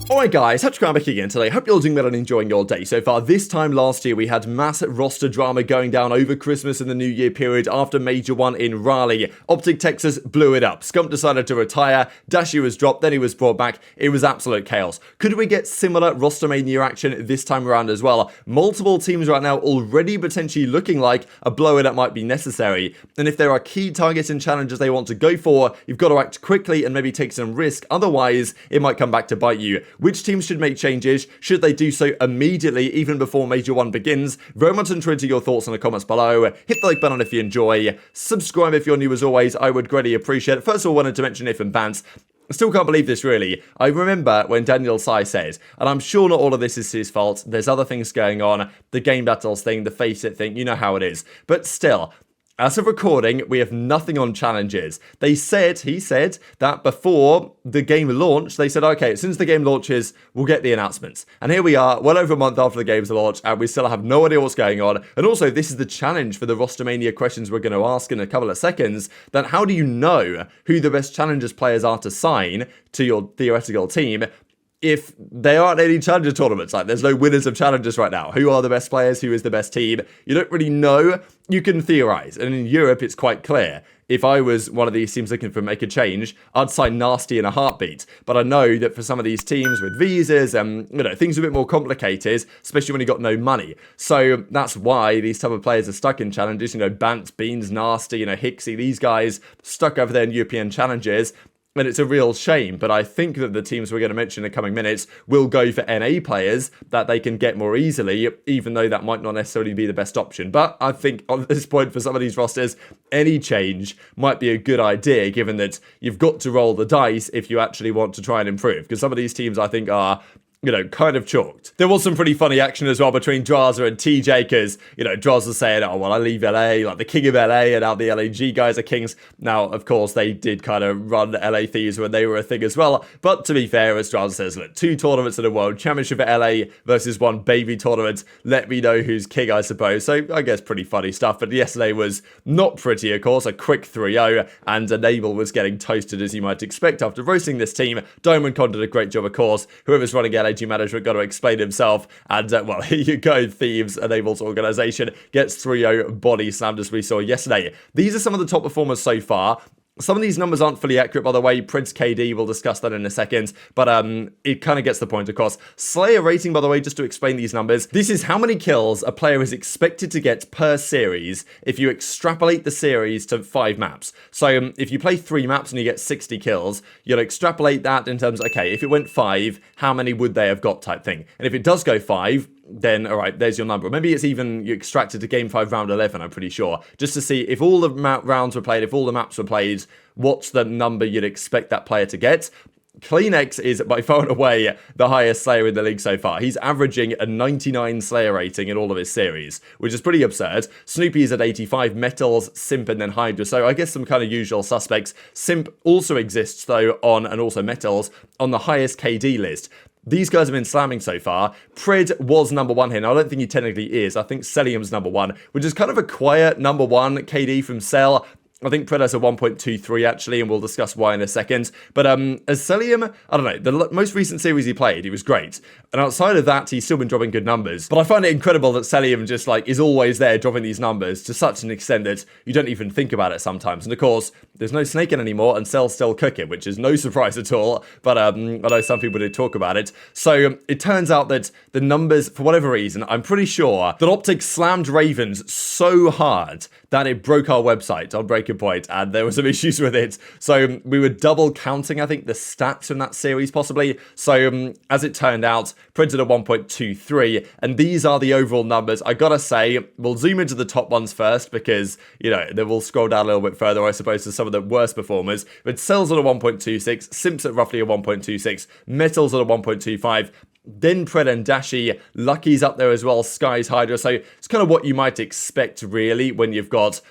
Alright guys, HyDra back again today. Hope you're all doing well and enjoying your day so far. This time last year we had mass roster drama going down over Christmas and the New Year period after Major 1 in Raleigh. OpTic Texas blew it up. Scump decided to retire, Dashy was dropped, then he was brought back. It was absolute chaos. Could we get similar ROSTERMANIA action this time around as well? Multiple teams right now already potentially looking like a blow-it-up might be necessary. And if there are key targets and challenges they want to go for, you've got to act quickly and maybe take some risk. Otherwise, it might come back to bite you. Which teams should make changes? Should they do so immediately, even before Major 1 begins? Very much into your thoughts in the comments below. Hit the like button if you enjoy. Subscribe if you're new as always. I would greatly appreciate it. First of all, wanted to mention if and bans. I still can't believe this, really. I remember when DanielZY says, and I'm sure not all of this is his fault, there's other things going on, the game battles thing, the face it thing, you know how it is. But still, as of recording, we have nothing on challenges. He said that before the game launched, they said, okay, as soon as the game launches, we'll get the announcements. And here we are, well over a month after the game's launch, and we still have no idea what's going on. And also, this is the challenge for the ROSTERMANIA questions we're going to ask in a couple of seconds. Then how do you know who the best challengers players are to sign to your theoretical team if there aren't any challenger tournaments? Like, there's no winners of challengers right now. Who are the best players? Who is the best team? You don't really know. You can theorize. And in Europe, it's quite clear. If I was one of these teams looking for make a change, I'd sign Nasty in a heartbeat. But I know that for some of these teams with visas and, things are a bit more complicated, especially when you got no money. So that's why these type of players are stuck in challenges. Bants, Beans, Nasty, Hixie, these guys stuck over there in European challenges. And it's a real shame, but I think that the teams we're going to mention in the coming minutes will go for NA players that they can get more easily, even though that might not necessarily be the best option. But I think on this point, for some of these rosters, any change might be a good idea, given that you've got to roll the dice if you actually want to try and improve. Because some of these teams, I think, are kind of chalked. There was some pretty funny action as well between Drazah and TJ, because, Drazah saying, oh, well, I leave LA, like the king of LA, and now the LAG guys are kings. Now, of course, they did kind of run LA Thieves when they were a thing as well. But to be fair, as Drazah says, look, 2 tournaments in the World Championship at LA versus 1 baby tournament. Let me know who's king, I suppose. So I guess pretty funny stuff. But yesterday was not pretty, of course. A quick 3-0, and Enable was getting toasted, as you might expect, after roasting this team. Diamondcon did a great job, of course. Whoever's running LAG management got to explain himself, and well, here you go. Thieves, Enable's organization, gets 3-0 body slammed, as we saw yesterday. These are some of the top performers so far. Some of these numbers aren't fully accurate, by the way. Prince KD, we'll discuss that in a second, but it kind of gets the point across. Slayer rating, by the way, just to explain these numbers. This is how many kills a player is expected to get per series if you extrapolate the series to 5 maps. So if you play 3 maps and you get 60 kills, you'll extrapolate that in terms of, okay, if it went 5, how many would they have got type thing? And if it does go 5, then, all right, there's your number. Maybe it's even you extracted to Game 5, Round 11, I'm pretty sure. Just to see if all the rounds were played, if all the maps were played, what's the number you'd expect that player to get? CleanX is by far and away the highest Slayer in the league so far. He's averaging a 99 Slayer rating in all of his series, which is pretty absurd. Snoopy is at 85, MettalZ, Simp, and then HyDra. So I guess some kind of usual suspects. Simp also exists, though, on, and also MettalZ, on the highest KD list. These guys have been slamming so far. Pred was number 1 here. Now, I don't think he technically is. I think Cellium's number 1, which is kind of a quiet number 1 KD from Cell. I think Pred has a 1.23 actually, and we'll discuss why in a second. But as Cellium, I don't know, the most recent series he played, he was great. And outside of that, he's still been dropping good numbers. But I find it incredible that Cellium just is always there dropping these numbers to such an extent that you don't even think about it sometimes. And of course, there's no snaking anymore, and Cell's still cooking, which is no surprise at all. But I know some people did talk about it. So it turns out that the numbers, for whatever reason, I'm pretty sure that OpTic slammed Ravens so hard that it broke our website on Breaking Point, and there were some issues with it. So we were double counting, I think, the stats from that series, possibly. So as it turned out, printed a 1.23, and these are the overall numbers. I gotta say, we'll zoom into the top ones first, because, then we'll scroll down a little bit further, I suppose, to some of the worst performers. But Cell's at a 1.26, Simp's at roughly a 1.26, MettalZ at a 1.25, then Pred and Dashy, Lucky's up there as well, Skyz, HyDra. So it's kind of what you might expect, really, when you've got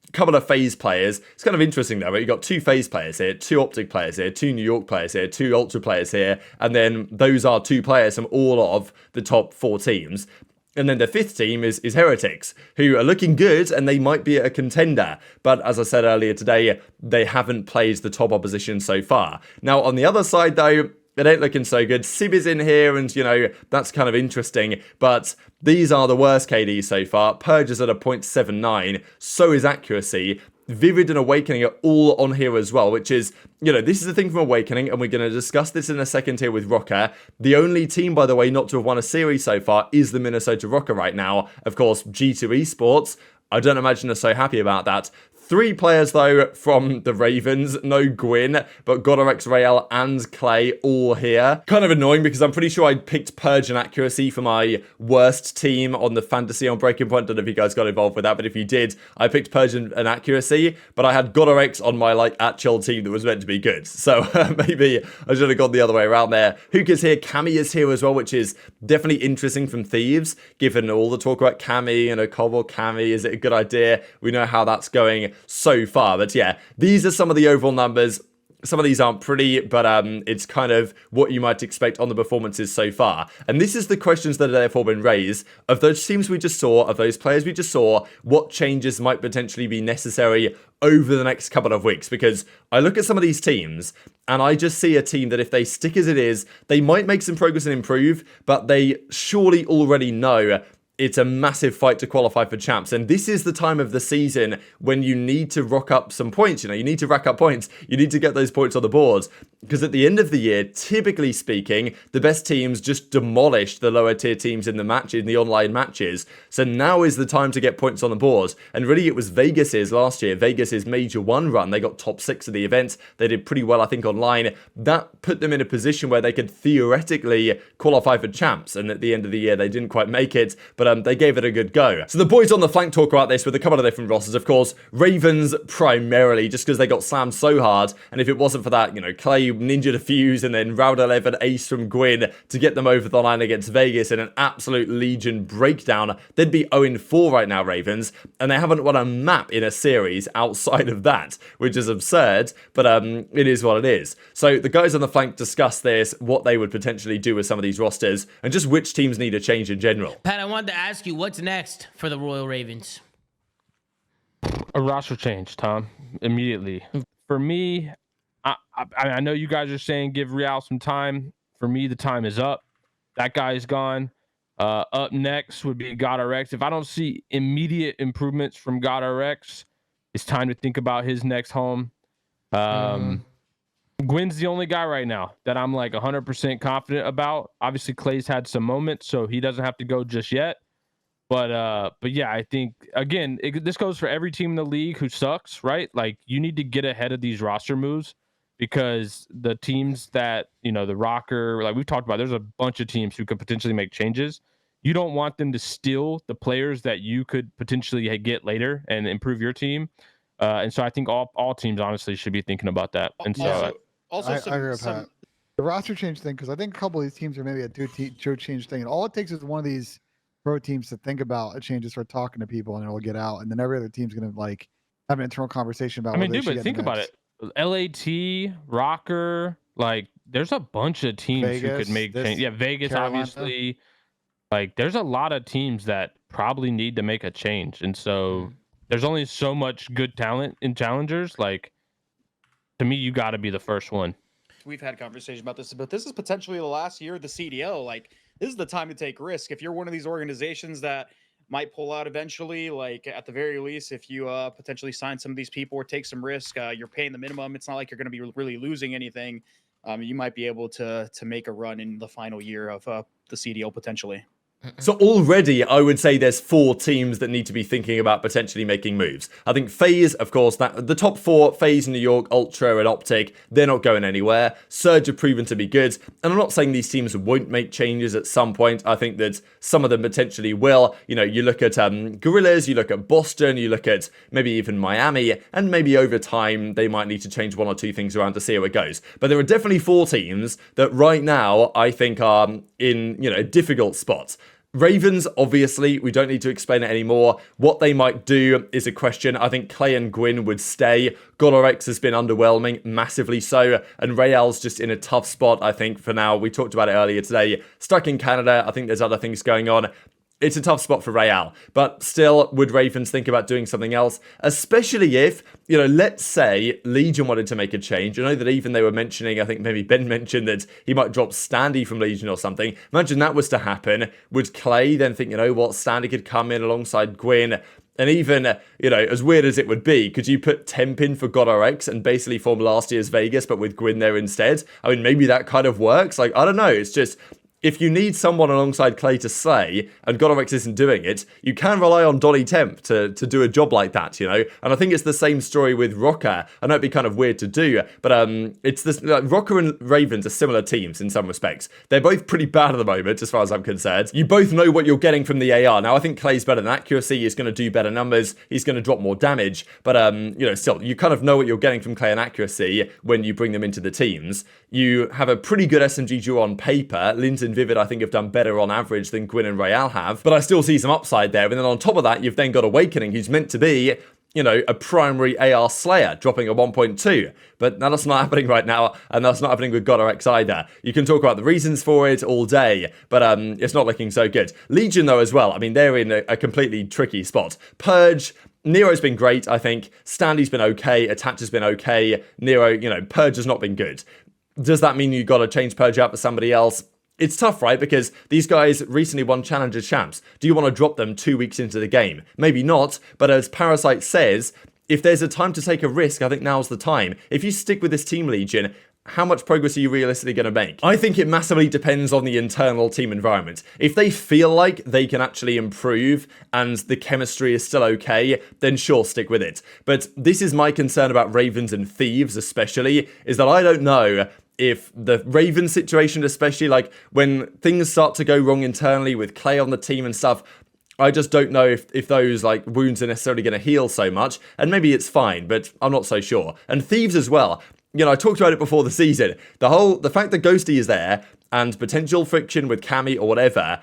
a couple of FaZe players. It's kind of interesting, though, but you've got 2 FaZe players here, 2 OpTic players here, 2 New York players here, 2 Ultra players here, and then those are 2 players from all of the top 4 teams. And then the 5th team is Heretics, who are looking good, and they might be a contender. But as I said earlier today, they haven't played the top opposition so far. Now, on the other side, though, it ain't looking so good. Sib is in here, and, you know, that's kind of interesting, but these are the worst KDs so far. Purge is at a 0.79, so is Accuracy. Vivid and Awakening are all on here as well, which is, you know, this is the thing from Awakening, and we're going to discuss this in a second here with Rokkr. The only team, by the way, not to have won a series so far is the Minnesota Rokkr right now. Of course, G2 Esports, I don't imagine they're so happy about that. 3 players, though, from the Ravens. No Gwyn, but GodRx, Rael, and Clay all here. Kind of annoying because I'm pretty sure I picked Purge and Accuracy for my worst team on the Fantasy on Breaking Point. Don't know if you guys got involved with that, but if you did, I picked Purge and Accuracy, but I had GodRx on my, like, actual team that was meant to be good. So maybe I should have gone the other way around there. Hook is here. Cammy is here as well, which is definitely interesting from Thieves, given all the talk about Cammy and a Cobble Cammy. Is it a good idea? We know how that's going so far, but yeah, these are some of the overall numbers. Some of these aren't pretty, but it's kind of what you might expect on the performances so far. And this is the questions that have therefore been raised. Of those teams we just saw, of those players we just saw, what changes might potentially be necessary over the next couple of weeks? Because I look at some of these teams, and I just see a team that if they stick as it is, they might make some progress and improve, but they surely already know it's a massive fight to qualify for champs. And this is the time of the season when you need to rock up some points. You know, you need to rack up points. You need to get those points on the board. Because at the end of the year, typically speaking, the best teams just demolish the lower tier teams in the match, in the online matches. So now is the time to get points on the board. And really, it was Vegas's last year. Vegas's Major 1 run. They got top 6 of the event. They did pretty well, I think, online. That put them in a position where they could theoretically qualify for champs. And at the end of the year, they didn't quite make it. But they gave it a good go. So the boys on the flank talk about this with a couple of different rosters, of course. Ravens primarily, just because they got slammed so hard. And if it wasn't for that, you know, Clay ninja defuse and then round 11 ace from Gwyn to get them over the line against Vegas in an absolute Legion breakdown, they'd be 0-4 right now, Ravens. And they haven't won a map in a series outside of that, which is absurd, but it is what it is. So the guys on the flank discuss this, what they would potentially do with some of these rosters, and just which teams need a change in general. Pat, I wanted to ask you, what's next for the Royal Ravens? A roster change, Tom, immediately. For me, I know you guys are saying give Real some time. For me, the time is up. That guy's gone. Up next would be GodRx. If I don't see immediate improvements from GodRx, it's time to think about his next home. Gwyn's the only guy right now that I'm like 100% confident about. Obviously, Clay's had some moments, so he doesn't have to go just yet. But yeah, I think, again, this goes for every team in the league who sucks, right? Like, you need to get ahead of these roster moves, because the teams that, you know, the Rokkr, like we've talked about, there's a bunch of teams who could potentially make changes. You don't want them to steal the players that you could potentially get later and improve your team. And so I think all teams, honestly, should be thinking about that. And so I agree with Pat. The roster change thing, because I think a couple of these teams are maybe a two change thing. And all it takes is one of these pro teams to think about a change, to start talking to people, and it'll get out. And then every other team's going to like have an internal conversation about. I mean, dude, but think about it. LAT, Rokkr, like there's a bunch of teams Vegas, who could make change. Yeah, Vegas, Carolina. Obviously. Like there's a lot of teams that probably need to make a change. And so there's only so much good talent in challengers. Like, to me, you got to be the first one. We've had conversation about this, but this is potentially the last year of the CDL. Like, this is the time to take risk. If you're one of these organizations that might pull out eventually, like at the very least, if you potentially sign some of these people or take some risk, you're paying the minimum. It's not like you're going to be really losing anything. You might be able to make a run in the final year of the CDL potentially. So already, I would say there's 4 teams that need to be thinking about potentially making moves. I think FaZe, of course, that the top 4, FaZe, New York, Ultra, and OpTic, they're not going anywhere. Surge have proven to be good. And I'm not saying these teams won't make changes at some point. I think that some of them potentially will. You know, you look at Gorillas, you look at Boston, you look at maybe even Miami, and maybe over time, they might need to change 1 or 2 things around to see how it goes. But there are definitely 4 teams that right now, I think are in, you know, difficult spots. Ravens, obviously, we don't need to explain it anymore. What they might do is a question. I think Clay and Gwyn would stay. GodRx has been underwhelming, massively so. And Rael's just in a tough spot, I think, for now. We talked about it earlier today. Stuck in Canada. I think there's other things going on. it's a tough spot for Real, but still, would Ravens think about doing something else? Especially if, let's say Legion wanted to make a change. I know that even they were mentioning, I think maybe Ben mentioned that he might drop Standy from Legion or something. Imagine that was to happen. Would Clay then think, Standy could come in alongside Gwyn? And even, as weird as it would be, could you put Temp in for GodRx and basically form last year's Vegas, but with Gwyn there instead? I mean, maybe that kind of works. Like, I don't know. It's just, if you need someone alongside Clay to slay, and GodRx isn't doing it, you can rely on Donny Temp to do a job like that, And I think it's the same story with Rokkr. I know it'd be kind of weird to do, but it's this, Rokkr and Ravens are similar teams in some respects. They're both pretty bad at the moment, as far as I'm concerned. You both know what you're getting from the AR. Now, I think Clay's better than accuracy. He's going to do better numbers. He's going to drop more damage. But, still, you kind of know what you're getting from Clay and accuracy when you bring them into the teams. You have a pretty good SMG duo on paper. Linz and Vivid, I think, have done better on average than Gwyn and Real have, but I still see some upside there. And then on top of that, you've then got Awakening, who's meant to be, a primary AR slayer, dropping a 1.2. But that's not happening right now, and that's not happening with GodRx either. You can talk about the reasons for it all day, but it's not looking so good. Legion, though, as well, I mean, they're in a completely tricky spot. Purge, Nero's been great, I think. Standy's been okay. Attach has been okay. Nero, Purge has not been good. Does that mean you got to change Purge out for somebody else? It's tough, right? Because these guys recently won Challenger champs. Do you want to drop them 2 weeks into the game? Maybe not, but as Parasite says, if there's a time to take a risk, I think now's the time. If you stick with this team, Legion, how much progress are you realistically going to make? I think it massively depends on the internal team environment. If they feel like they can actually improve and the chemistry is still okay, then sure, stick with it. But this is my concern about Ravens and Thieves especially, is that I don't know if the Ravens situation, especially like when things start to go wrong internally with Clay on the team and stuff, I just don't know if those like wounds are necessarily going to heal so much. And maybe it's fine, but I'm not so sure. And Thieves as well. I talked about it before the season. The fact that Ghosty is there and potential friction with Cammy or whatever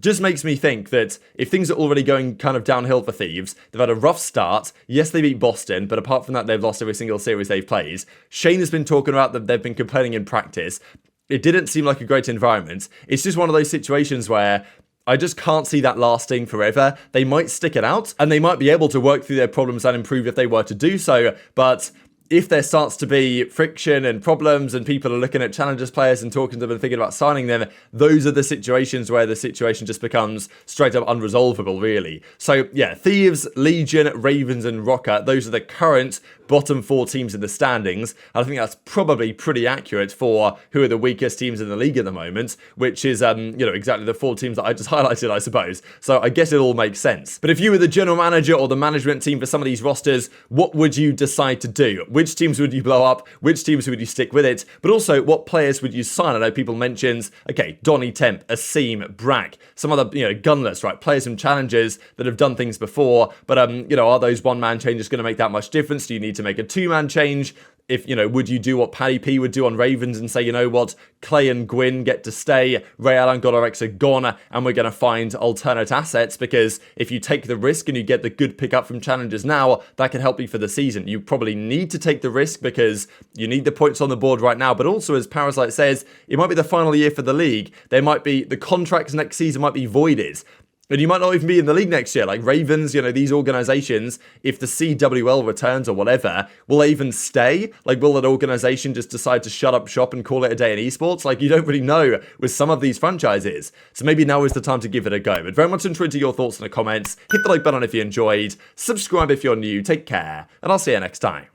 just makes me think that if things are already going kind of downhill for Thieves, they've had a rough start. Yes, they beat Boston, but apart from that, they've lost every single series they've played. Shane has been talking about that they've been complaining in practice. It didn't seem like a great environment. It's just one of those situations where I just can't see that lasting forever. They might stick it out, and they might be able to work through their problems and improve if they were to do so, but if there starts to be friction and problems and people are looking at Challengers players and talking to them and thinking about signing them, those are the situations where the situation just becomes straight up unresolvable, really. So yeah, Thieves, Legion, Ravens and Rokkr, those are the current bottom 4 teams in the standings. I think that's probably pretty accurate for who are the weakest teams in the league at the moment, which is, exactly the 4 teams that I just highlighted, I suppose. So I guess it all makes sense. But if you were the general manager or the management team for some of these rosters, what would you decide to do? Which teams would you blow up? Which teams would you stick with it? But also, what players would you sign? I know people mentioned, okay, Donny Temp, Asim, Brack, some other, gunless, right? Players from Challengers that have done things before, but, are those one-man changes going to make that much difference? Do you need to make a 2-man change? If, would you do what Paddy P would do on Ravens and say, you know what, Clay and Gwyn get to stay, Real and GodRx are gone, and we're going to find alternate assets, because if you take the risk and you get the good pickup from Challengers now, that can help you for the season. You probably need to take the risk because you need the points on the board right now, but also, as Parasite says, it might be the final year for the league. There might be, the contracts next season might be voided. And you might not even be in the league next year. Like Ravens, these organizations, if the CWL returns or whatever, will they even stay? Like, will that organization just decide to shut up shop and call it a day in esports? Like, you don't really know with some of these franchises. So maybe now is the time to give it a go. But very much intrigued to your thoughts in the comments. Hit the like button if you enjoyed. Subscribe if you're new. Take care. And I'll see you next time.